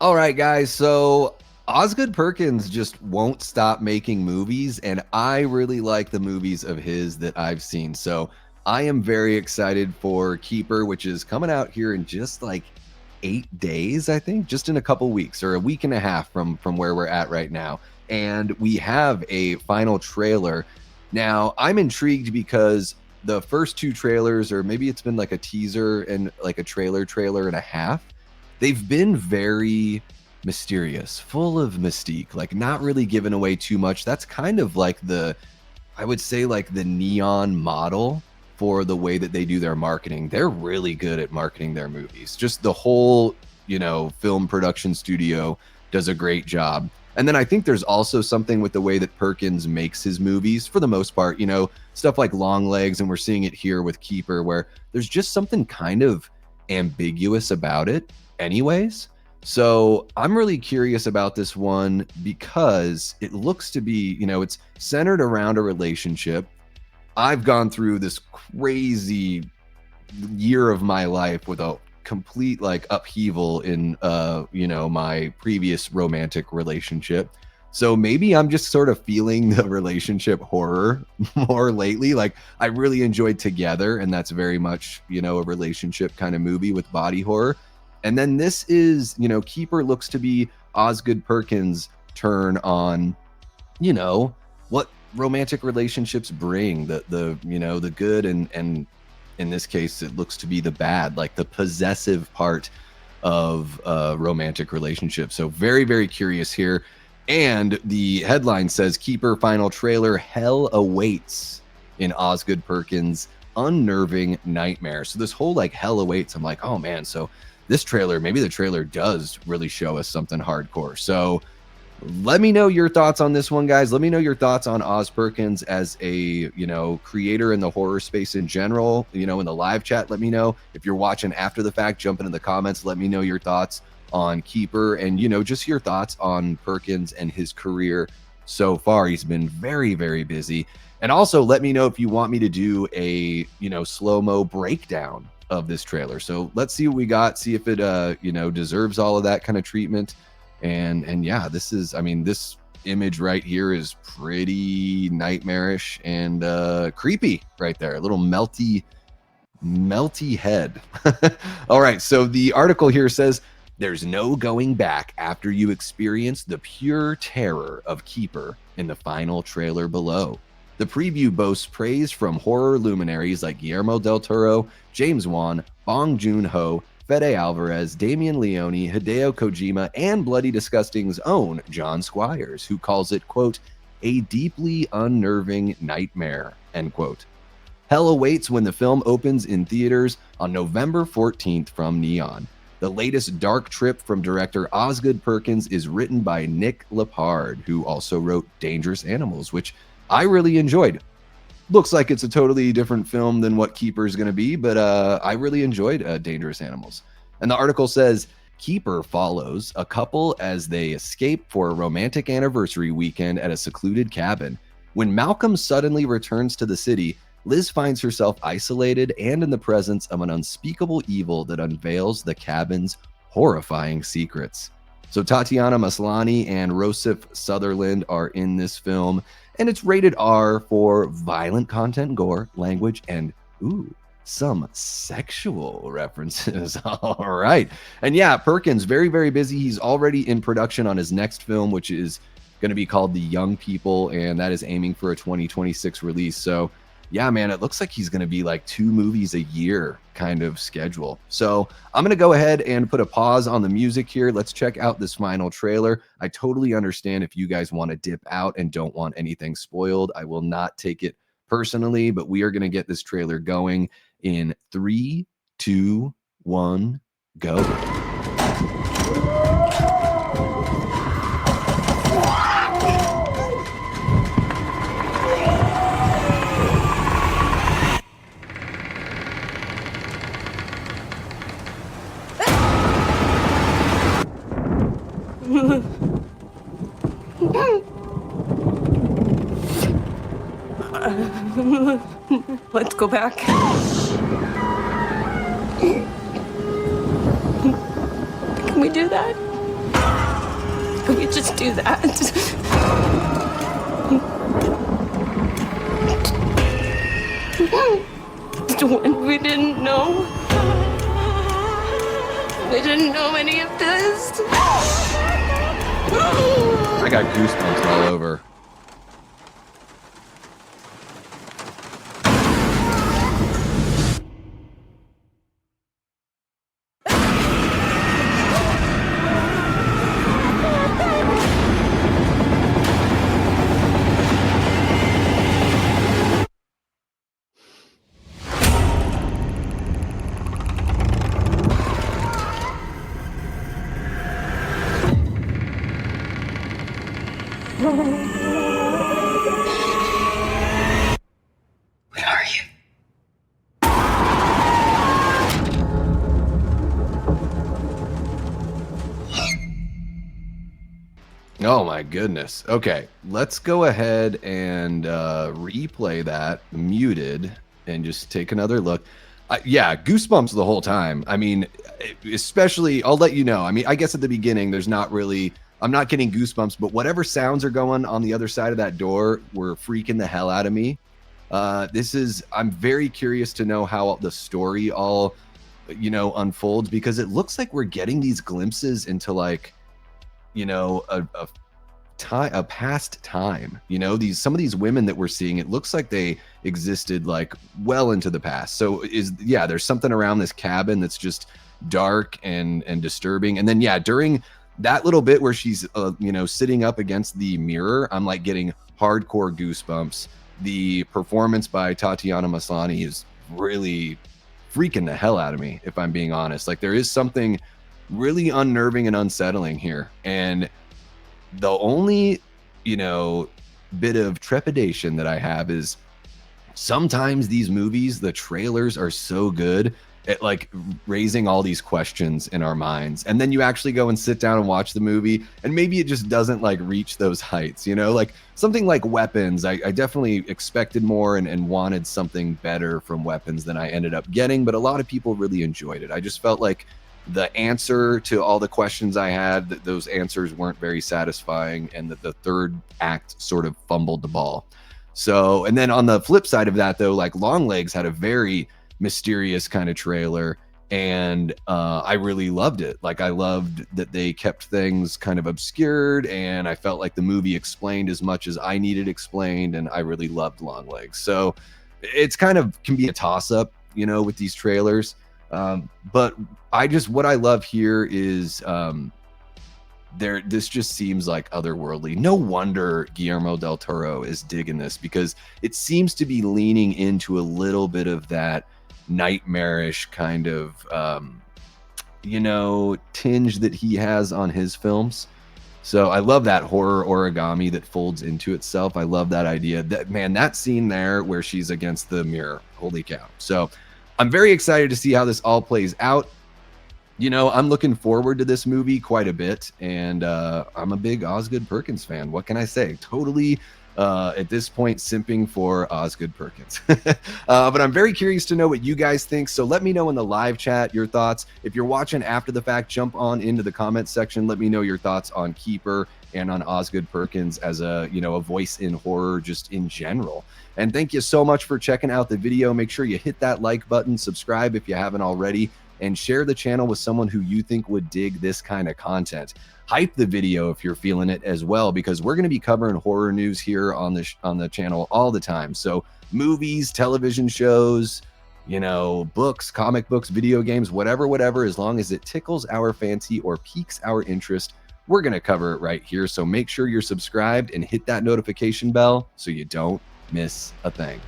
All right, guys. So Osgood Perkins just won't stop making movies, and I really like the movies of his that I've seen. So I am very excited for Keeper, which is coming out here in just like 8 days, I think, just in a couple weeks or a week and a half from where we're at right now. And we have a final trailer. Now, I'm intrigued because the first two trailers, or maybe it's been like a teaser and like a trailer and a half, they've been very mysterious, full of mystique, like not really giving away too much. That's kind of like I would say, like the Neon model for the way that they do their marketing. They're really good at marketing their movies. Just the whole, film production studio does a great job. And then I think there's also something with the way that Perkins makes his movies for the most part, stuff like Longlegs, and we're seeing it here with Keeper, where there's just something kind of ambiguous about it anyways. So I'm really curious about this one because it looks to be, it's centered around a relationship. I've gone through this crazy year of my life with a complete like upheaval in my previous romantic relationship. So maybe I'm just sort of feeling the relationship horror more lately. Like I really enjoyed Together, and that's very much, a relationship kind of movie with body horror. And then this is, Keeper looks to be Osgood Perkins' turn on, what romantic relationships bring, the good and in this case it looks to be the bad, like the possessive part of romantic relationships. So very, very curious here. And the headline says Keeper final trailer, hell awaits in Osgood Perkins' unnerving nightmare. So this whole like hell awaits, I'm like, oh man, so this trailer, maybe the trailer does really show us something hardcore. So let me know your thoughts on this one, guys. Let me know your thoughts on Oz Perkins as a, creator in the horror space in general, in the live chat. Let me know. If you're watching after the fact, jump into the comments. Let me know your thoughts on Keeper and, just your thoughts on Perkins and his career so far. He's been very, very busy. And also let me know if you want me to do a, slow-mo breakdown of this trailer. So let's see what we got, see if it deserves all of that kind of treatment. And yeah, this image right here is pretty nightmarish and creepy right there. A little melty head. All right, so the article here says there's no going back after you experience the pure terror of Keeper in the final trailer below. The preview boasts praise from horror luminaries like Guillermo del Toro, James Wan, Bong Joon-ho, Fede Alvarez, Damien Leone, Hideo Kojima, and Bloody Disgusting's own John Squires, who calls it, quote, a deeply unnerving nightmare, end quote. Hell awaits when the film opens in theaters on November 14th from Neon. The latest dark trip from director Osgood Perkins is written by Nick Lepard, who also wrote Dangerous Animals, which I really enjoyed. Looks like it's a totally different film than what Keeper is going to be, but I really enjoyed Dangerous Animals. And the article says, Keeper follows a couple as they escape for a romantic anniversary weekend at a secluded cabin. When Malcolm suddenly returns to the city, Liz finds herself isolated and in the presence of an unspeakable evil that unveils the cabin's horrifying secrets. So Tatiana Maslany and Rossif Sutherland are in this film, and it's rated R for violent content, gore, language, and some sexual references. All right. And yeah, Perkins, very, very busy. He's already in production on his next film, which is going to be called The Young People, and that is aiming for a 2026 release. So yeah, man, it looks like he's going to be like 2 movies a year kind of schedule. So I'm going to go ahead and put a pause on the music here. Let's check out this final trailer. I totally understand if you guys want to dip out and don't want anything spoiled. I will not take it personally, but we are going to get this trailer going in 3, 2, 1, go. Let's go back. Can we do that? you just do that? When we didn't know. We didn't know any of this. I got goosebumps all over. Where are you? Oh my goodness. Okay, let's go ahead and replay that muted and just take another look. Yeah, goosebumps the whole time. I mean, especially, I'll let you know. I mean, I guess at the beginning, there's not really, I'm not getting goosebumps, but whatever sounds are going on the other side of that door were freaking the hell out of me. I'm very curious to know how the story all, unfolds, because it looks like we're getting these glimpses into like, a past time. Some of these women that we're seeing, it looks like they existed like well into the past. So there's something around this cabin that's just dark and disturbing. And then during that little bit where she's sitting up against the mirror, I'm like getting hardcore goosebumps. The performance by Tatiana Maslany is really freaking the hell out of me, if I'm being honest. Like, there is something really unnerving and unsettling here. And the only, bit of trepidation that I have is sometimes these movies, the trailers are so good at like raising all these questions in our minds. And then you actually go and sit down and watch the movie, and maybe it just doesn't like reach those heights, like something like Weapons. I definitely expected more and wanted something better from Weapons than I ended up getting, but a lot of people really enjoyed it. I just felt like the answer to all the questions I had, that those answers weren't very satisfying, and that the third act sort of fumbled the ball. So, and then on the flip side of that, though, like Longlegs had a very mysterious kind of trailer, and I really loved it. Like, I loved that they kept things kind of obscured, and I felt like the movie explained as much as I needed explained, and I really loved Longlegs. So it's kind of can be a toss-up, with these trailers. But what I love here is this just seems like otherworldly. No wonder Guillermo del Toro is digging this, because it seems to be leaning into a little bit of that nightmarish kind of tinge that he has on his films. So I love that horror origami that folds into itself. I love that idea. That scene there where she's against the mirror, holy cow. So I'm very excited to see how this all plays out. I'm looking forward to this movie quite a bit, and I'm a big Osgood Perkins fan. What can I say? Totally, at this point, simping for Osgood Perkins. But I'm very curious to know what you guys think, so let me know in the live chat your thoughts. If you're watching after the fact, jump on into the comment section. Let me know your thoughts on Keeper and on Osgood Perkins as a voice in horror just in general. And thank you so much for checking out the video. Make sure you hit that like button, subscribe if you haven't already, and share the channel with someone who you think would dig this kind of content. Hype the video if you're feeling it as well, because we're going to be covering horror news here on the channel all the time. So movies, television shows, books, comic books, video games, whatever, as long as it tickles our fancy or piques our interest, we're going to cover it right here. So make sure you're subscribed and hit that notification bell so you don't miss a thing.